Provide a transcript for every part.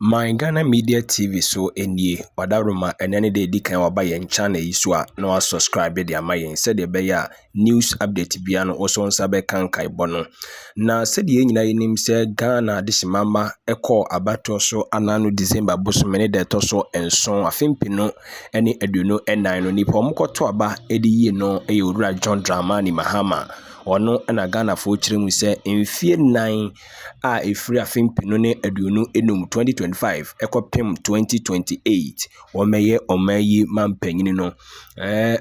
My Ghana Media TV so enie wadaroma enene de di kan waba yen channel yi so a na wa subscribe de ama yen said be ya news update bia no oso nsa be kan kai bono na said ye nyina yenim se Ghana de shimama ekọ abato so anano December bosomene de to so enson afempino ene aduno enan no nipa omkoto aba edi yi no ewura John Dramani Mahama ono na Ghana fo kyeremu se mfie 9 a efiri afempino ne aduonu enum 2025 ekopem 2028 omeye omayi mampanyini no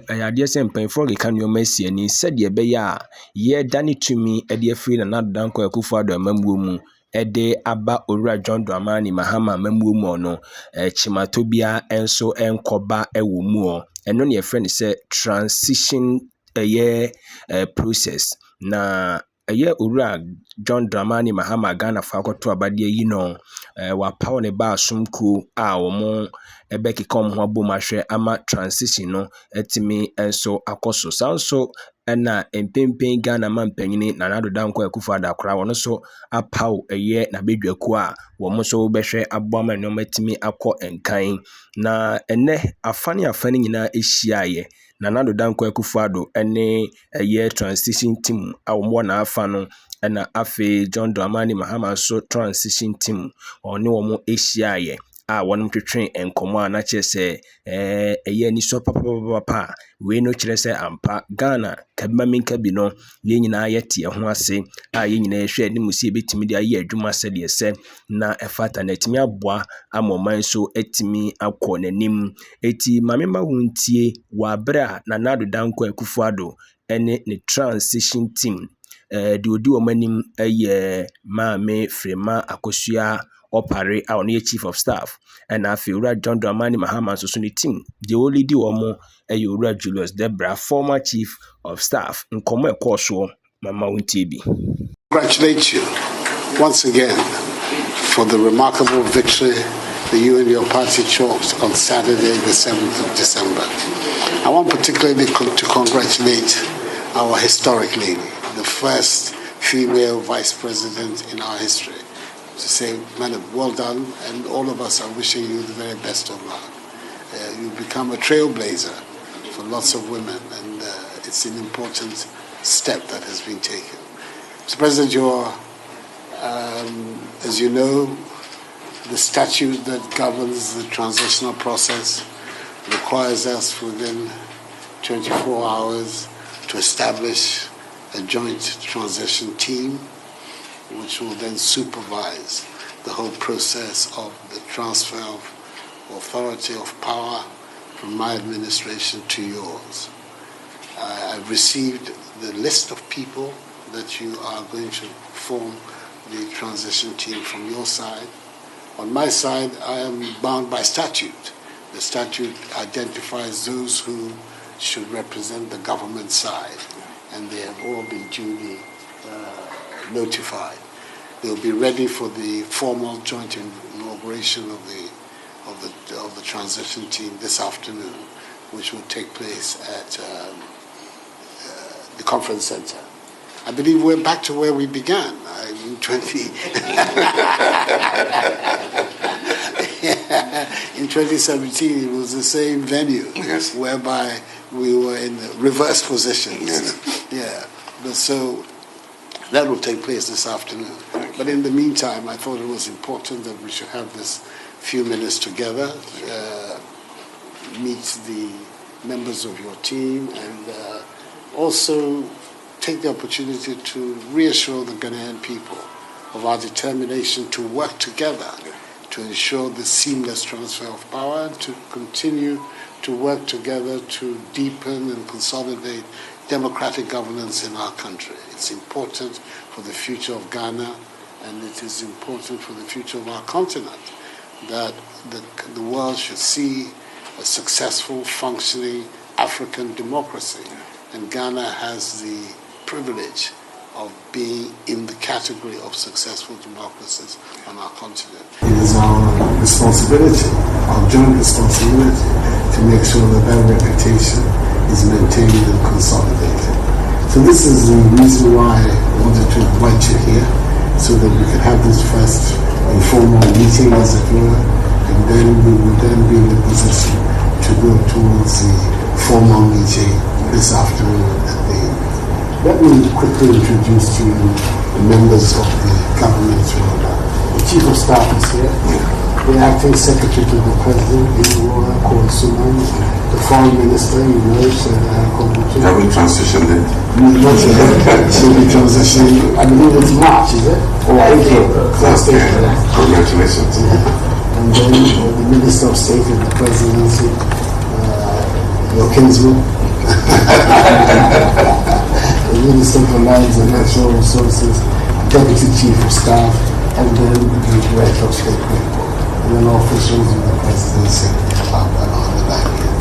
ayade se mpanfo geka no masiani sede be ya ye dani tumi ede afiri na nadanko Akufo-Addo amamuo mu ede aba owura John Dramani Mahama amamuo mu ono chimato bia enso enkoba ewo mu eno ne friend se transition process na owura John Dramani Mahama Ghana fa akoto abade yi no wa power ne ba asumku a omo ebeki kom ho abomahwe ama transition no etimi enso akoso sanso na empempen Ghana mampanyini na nadodanko Akufo-Addo akra wono so apaw na bedwaku a wo so behwe aboma no matimi akọ enkan na ene afane nyina ehyiaye na nadodanko Akufo-Addo ene transition team a wo na afa no na afe John Dramani Mahama so transition team oni wo mo ehyiaye a wonum twetwen enkomo a na kyese ni so papa we no kyerɛ sɛ ampa Ghana kabima minka bi no ye nyina yɛte ho ase a ye nyina hwɛ anim si ebetimi de aye adwuma sɛ de sɛ na ɛfata na etimi aboa amoman so etimi akɔ nanim eti mamema wuntie wa bra na nadodanko Akufo-Addo ene ne transition team de odi wo manim maame Frema Akosua opare a on chief of staff and afi owura John Dramani Mahama so ne team the only di omo owura Julius Debra former chief of staff nkomo ekoso mama wuntie bi. Congratulate you once again for the remarkable victory that you and your party chalked on Saturday the 7th of December. I want particularly to congratulate our historic lady, the first female vice president in our history, to say, madam, well done, and all of us are wishing you the very best of luck. You've become a trailblazer for lots of women, and it's an important step that has been taken. Mr. President, as you know, the statute that governs the transitional process requires us within 24 hours to establish a joint transition team which will then supervise the whole process of the transfer of authority of power from my administration to yours. I've received the list of people that you are going to form the transition team from your side. On my side, I am bound by statute. The statute identifies those who should represent the government side, and they have all been duly notified. They'll be ready for the formal joint inauguration of the transition team this afternoon, which will take place at the conference center. I believe we're back to where we began in 2017. It was the same venue, yes, whereby we were in reverse positions. Yes. Yeah, but so that will take place this afternoon. But in the meantime, I thought it was important that we should have this few minutes together, meet the members of your team, and also take the opportunity to reassure the Ghanaian people of our determination to work together to ensure the seamless transfer of power and to continue to work together to deepen and consolidate democratic governance in our country. It's important for the future of Ghana, and it is important for the future of our continent that the world should see a successful, functioning African democracy. And Ghana has the privilege of being in the category of successful democracies on our continent. It is our responsibility, our joint responsibility, to make sure that that reputation is maintained and consolidated. So this is the reason why I wanted to invite you here, so that we could have this first informal meeting, as it were, and then we will then be in the position to go towards the formal meeting this afternoon at the. Let me quickly introduce to you the members of the cabinet. The Chief of Staff is here, the Acting Secretary to the President, the Foreign Minister, Have we transitioned it? Not yet. She'll be transitioning, I believe it's March, is it? Or April. Okay. Congratulations. And then the Minister of State and the Presidency, your kinsman. The Minister for Lands and Natural Resources, Deputy Chief of Staff, and then the Director of State People, and then officials of the Presidency on the line here.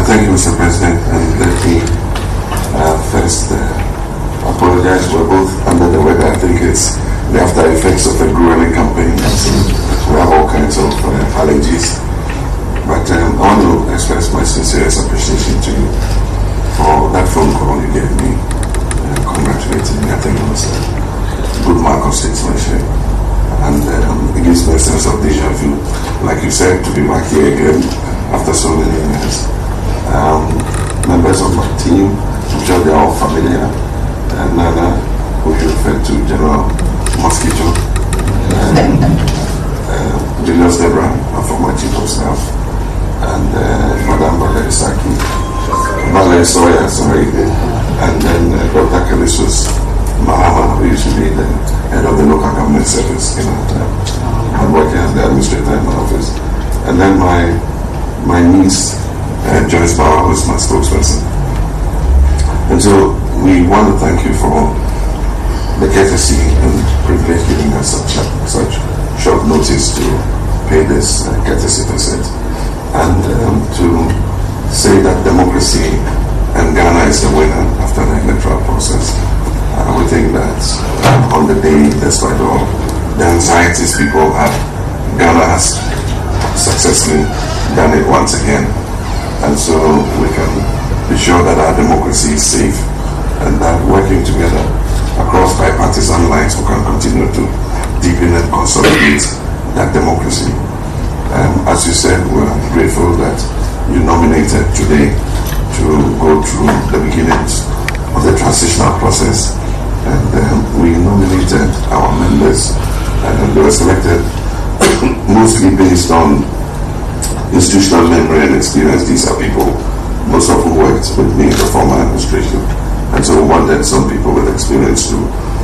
Thank you, Mr. President, and let me first apologize. We're both under the weather. I think it's the after effects of a grueling campaign. We have all kinds of allergies. But I want to express my sincerest appreciation to you for that phone call you gave me, congratulating me. I think it was a good mark of statesmanship, and it gives me a sense of deja vu, like you said, to be back here again after so many years. Members of my team, I'm sure they're all familiar. Nana, who you referred to, General Mosquito, Julius Debra, a former Chief of Staff, and Madame Valerie Saki. Valerie Sawyer, sorry, and then Dr. Kalisus Mahama, who used to be the head of the local government service in our time. I'm working as the administrator in my office. And then my niece, Joyce Bauer, who's my spokesperson. And so we want to thank you for the courtesy and privilege giving us such short notice to pay this courtesy visit. And to say that democracy and Ghana is the winner after the electoral process. We think that on the day, despite all the anxieties people have, Ghana has successfully done it once again. And so we can be sure that our democracy is safe and that working together across bipartisan lines we can continue to deepen and consolidate that democracy. As you said, we're grateful that you nominated today to go through the beginnings of the transitional process, and we nominated our members, and they were selected mostly based on institutional memory and experience. These are people, most of whom worked with me in the former administration, and so we wanted some people with experience to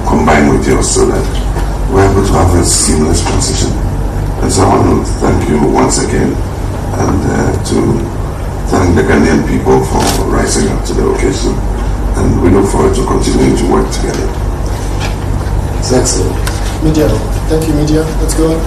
combine with yours so that we're able to have a seamless transition. And so I want to thank you once again, and to thank the Ghanaian people for rising up to the occasion, and we look forward to continuing to work together. It's excellent. Media. Thank you, media. Let's go.